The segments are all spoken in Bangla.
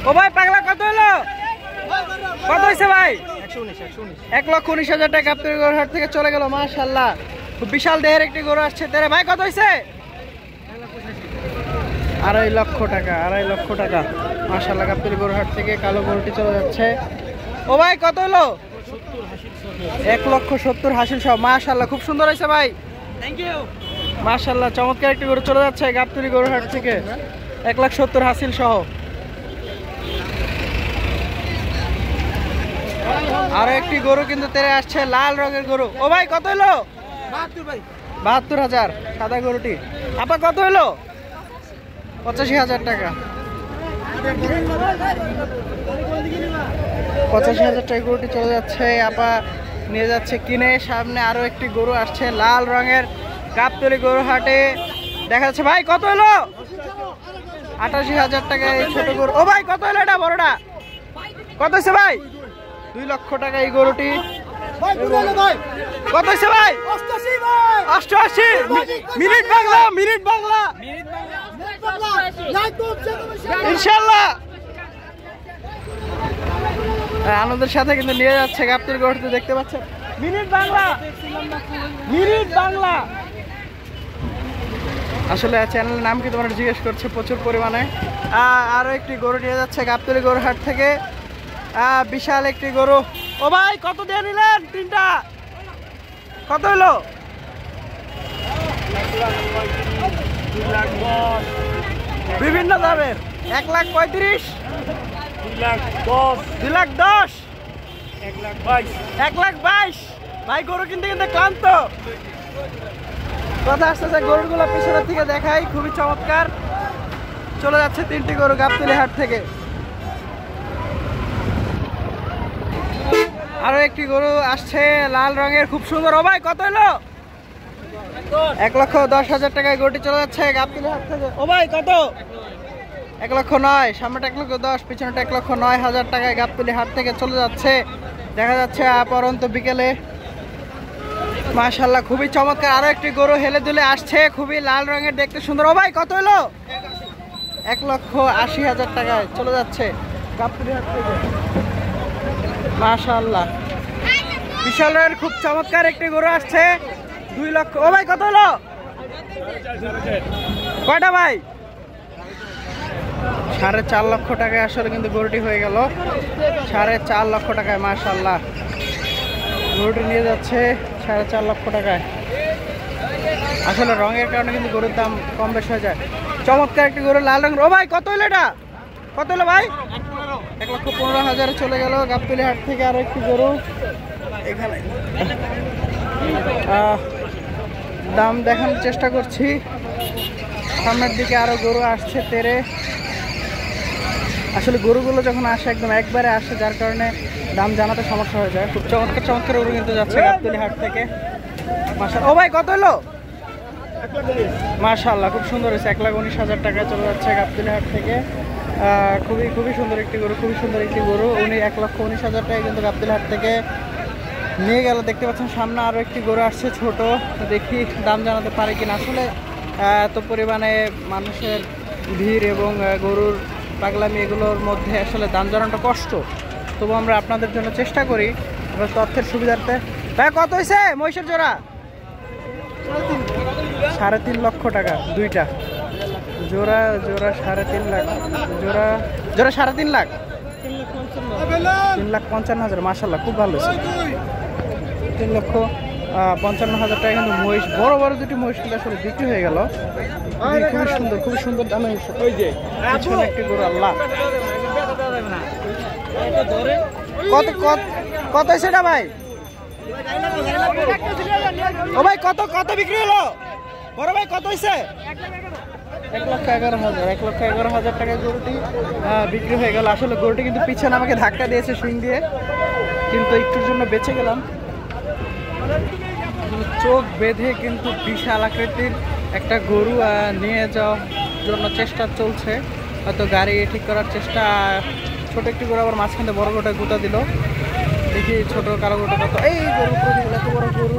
ও ভাই পাগলা কত হলো? কত হয়েছে ভাই? 1,19,000 টাকা গাবতলী গরুর হাট থেকে চলে গেল। মাশাআল্লাহ, খুব বিশাল দেহের একটি গরু আসছে। তেরে ভাই কত হয়েছে? 2.5 লক্ষ টাকা। 2.5 লক্ষ টাকা মাশাআল্লাহ, গাবতলী গরুর হাট থেকে কালো গরুটি চলে যাচ্ছে। ও ভাই কত হলো? 1,70,000 হাসিল সহ। মাশাআল্লাহ, খুব সুন্দর হয়েছে ভাই, থ্যাংক ইউ। মাশাআল্লাহ, চমৎকার একটি গরু চলে যাচ্ছে গাবতলী গরুর হাট থেকে 1,70,000 হাসিল সহ। আরো একটি গরু কিন্তু তেরে আসছে, লাল রঙের গরু। ও ভাই কত হলো? 72,000 সাদা গরুটি। আপা কত হলো? 85,000 টাকা। 85,000 টাকা গরুটি চলে যাচ্ছে। আপা নিয়ে যাচ্ছে কিনে। সামনে আরো একটি গরু আসছে লাল রঙের গাবতলী গরুর হাটে দেখা যাচ্ছে। ভাই কত হলো? 88,000 টাকা এই ছোট গরু। ও ভাই কত হলো? এটা বড়টা কত হয়েছে ভাই? 2 লক্ষ টাকা এই গরুটি। কত হয়েছে ভাই? 88। মিনিট বাংলা, মিনিট বাংলা, ইনশাআল্লাহ। আনন্দের সাথে কিন্তু নিয়ে যাচ্ছে গাবতলী গরুটি, দেখতে পাচ্ছেন। Minute Bangla, minute Bangla. আসলে চ্যানেলের নাম কি তোমরা জিজ্ঞেস করছে প্রচুর পরিমাণে। আরো একটি গরু নিয়ে যাচ্ছে গাবতলী গরুর হাট থেকে, বিশাল একটি গরু। ও ভাই কত দিয়ে নিলেন? 3টা কত হলো? বিভিন্ন দামের। 1,35,000, 2,10,000, 1,22,000। ভাই গরু কিনতে কিনতে ক্লান্ত। কথা আসতেছে, গরুগুলো পিছনের থেকে দেখাই, খুবই চমৎকার। চলে যাচ্ছে 3টি গরু গাবতলী হাট থেকে। আরো একটি গরু আসছে লাল রঙের, খুব সুন্দর। ও ভাই কত হলো? 1,10,000 টাকায় গরুটি চলে যাচ্ছে গাবতলী হাট থেকে। ও ভাই কত? 1,09,000। সামনেটা 1,10,000, পিছনেটা 1,09,000 টাকায় গাবতলী হাট থেকে চলে যাচ্ছে। দেখা যাচ্ছে পরন্ত বিকেলে। মাশাআল্লাহ, খুবই চমৎকার। আরো একটি গরু হেলে দুলে আসছে, খুবই লাল রঙের, দেখতে সুন্দর। ও ভাই কত হলো? 1,80,000 টাকায় চলে যাচ্ছে গাবতলী হাট থেকে। মাশাআল্লাহ, বিশাল রঙের খুব চমৎকার একটি গরু আসছে, 2 লক্ষ। ও ভাই কত হলো? কয়টা ভাই? 4.5 লক্ষ টাকায় আসলে কিন্তু গরুটি হয়ে গেল 4.5 লক্ষ টাকায়। মাশাআল্লাহ, গরুটি নিয়ে যাচ্ছে 4.5 লক্ষ টাকায়। আসলে রঙের কারণে কিন্তু গরুর দাম কম বেশ হয়ে যায়। চমৎকার একটি গরু লাল রঙের। ও ভাই কত হলো? এটা কত হলো ভাই? 1,15,000 চলে গেল গাবতলী হাট থেকে। আরো একটি গরু এখানে দাম দেখানোর চেষ্টা করছি। সামনের দিকে আরো গরু আসছে তেরে। আসলে গরুগুলো যখন আসে একদম একবারে আসে, যার কারণে দাম জানাতে সমস্যা হয়ে যায়। খুব চমৎকার চমৎকার গরু কিন্তু যাচ্ছে গাবতলী হাট থেকে। মাশাআল্লাহ। ও ভাই কত হলো? মাশাআল্লাহ, খুব সুন্দর হয়েছে। 1,19,000 টাকায় চলে যাচ্ছে গাবতলী হাট থেকে। খুবই খুবই সুন্দর একটি গরু, খুবই সুন্দর একটি গরু। উনি 1,19,000 টাকায় কিন্তু গাবতলী হাট থেকে নিয়ে গেল। দেখতে পাচ্ছেন সামনে আরো একটি গরু আসছে ছোট, দেখি দাম জানাতে পারে কিনা। আসলে এত পরিমাণে মানুষের ভিড় এবং গরুর পাগলামি, এগুলোর মধ্যে আসলে দাম জানানোটা কষ্ট। তবু আমরা আপনাদের জন্য চেষ্টা করি, আমরা তথ্যের সুবিধার্থে। ভাই কত হয়েছে মহিষের জোড়া? 3.5 লক্ষ টাকা দুইটা জোড়া। জোড়া 3.5 লাখ। জোড়া জোড়া 3.5 লাখ। 3,55,000। মাশাআল্লাহ, খুব ভালো হয়েছে। 3,55,000 টাকা কিন্তু মহিষ, বড় বড় দুটি মহিষ কিন্তু আসলে বিক্রি হয়ে গেল। খুবই সুন্দর, খুবই সুন্দর দামে হয়েছে। পিছনে একটি গরু। আল্লাহ, কত কত কত হয়েছে এটা ভাই? ও ভাই কত কত বিক্রি হলো? বড় ভাই কত হয়েছে? 1,11,000। 1,11,000 টাকায় গরুটি বিক্রি হয়ে গেল। আসলে গরুটি কিন্তু পিছনে আমাকে ধাক্কা দিয়েছে শিং দিয়ে, কিন্তু একটুর জন্য বেঁচে গেলাম। চোখ বেঁধে কিন্তু বিশাল আকৃতির একটা গরু নিয়ে যাওয়ার জন্য চেষ্টা চলছে, হয়তো গাড়ি ঠিক করার চেষ্টা। ছোট একটি গরু আবার মাঝখানে বড় গরুটা গুঁতা দিল। দেখি ছোট কালো গরুটা কত। এই গরু এত বড় গরু।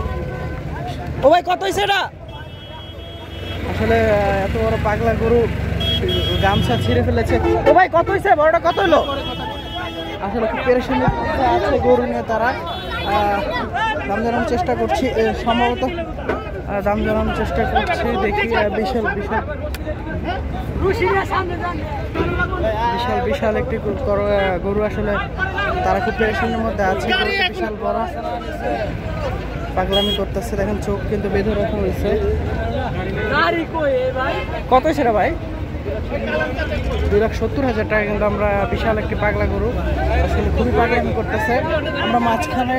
ও ভাই কত হয়েছে এটা? আসলে এত বড় পাগলা গরু গামছা ছিঁড়ে ফেলেছে। ও ভাই কত হয়েছে, বড়টা কত হলো? আসলে খুব পেরেশানি আছে গরু নিয়ে তারা। দাম জানানোর চেষ্টা করছি, সম্ভবত দাম জানানোর চেষ্টা করছি, দেখি। বিশাল বিশাল বিশাল বিশাল একটি গরু, আসলে তারা খুব পেরেশানির মধ্যে আছে। বিশাল বড় পাগলামি করতেছে, দেখেন চোখ কিন্তু বেঁধে রাখা হয়েছে। কত সেটা ভাই? 2,70,000 টাকা কিন্তু আমরা বিশাল একটি পাগলা গরু, আসলে খুবই পাগলামি করতেছে। আমরা মাঝখানে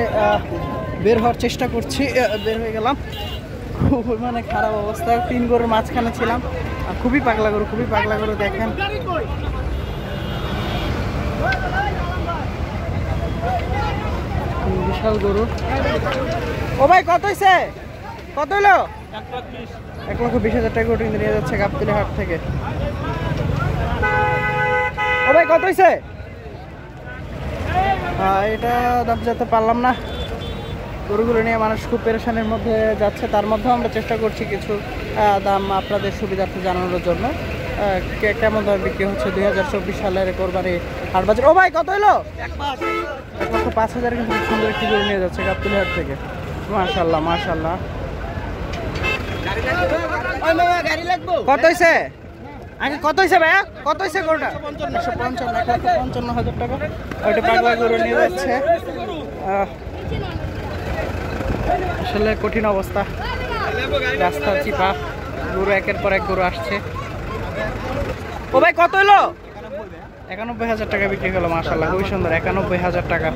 বের হওয়ার চেষ্টা করছি, বের হয়ে গেলাম। খুব মানে খারাপ অবস্থা, 3 গরুর মাঝখানে ছিলাম। খুবই পাগলা গরু, খুবই পাগলা গরু, দেখেন। বিশাল গরু। ও ভাই কত হয়েছে, কত হলো? 1,20,000 টাকা গরু নিয়ে যাচ্ছে গাবতলী হাট থেকে। ও ভাই কত হয়েছে? এটা দাম যেতে পারলাম না। গরুগুলো নিয়ে মানুষ খুব পেরেশানির মধ্যে যাচ্ছে, তার মধ্যেও আমরা চেষ্টা করছি কিছু দাম আপনাদের সুবিধার্থে জানানোর জন্য। কেমন দামে বিক্রি হচ্ছে 2024 সালের কোরবানি হাট বাজার। ও ভাই কত হলো? 1,05,000 কিন্তু খুব সুন্দর একটি গরু নিয়ে যাচ্ছে গাবতলী হাট থেকে। মাশাআল্লাহ মাশাআল্লাহ। কত হয়েছে আগে, কত হয়েছে ভাইয়া, কত হয়েছে গরুটা? 1,55,000 টাকা। ওইটা পাগলা গরু নিয়ে যাচ্ছে। আসলে কঠিন অবস্থা, রাস্তা চিপা, গরু একের পর এক গরু আসছে। ও ভাই কত হলো? 91,000 টাকা বিক্রি হলো। মাশাআল্লাহ খুবই সুন্দর, 91,000 টাকা।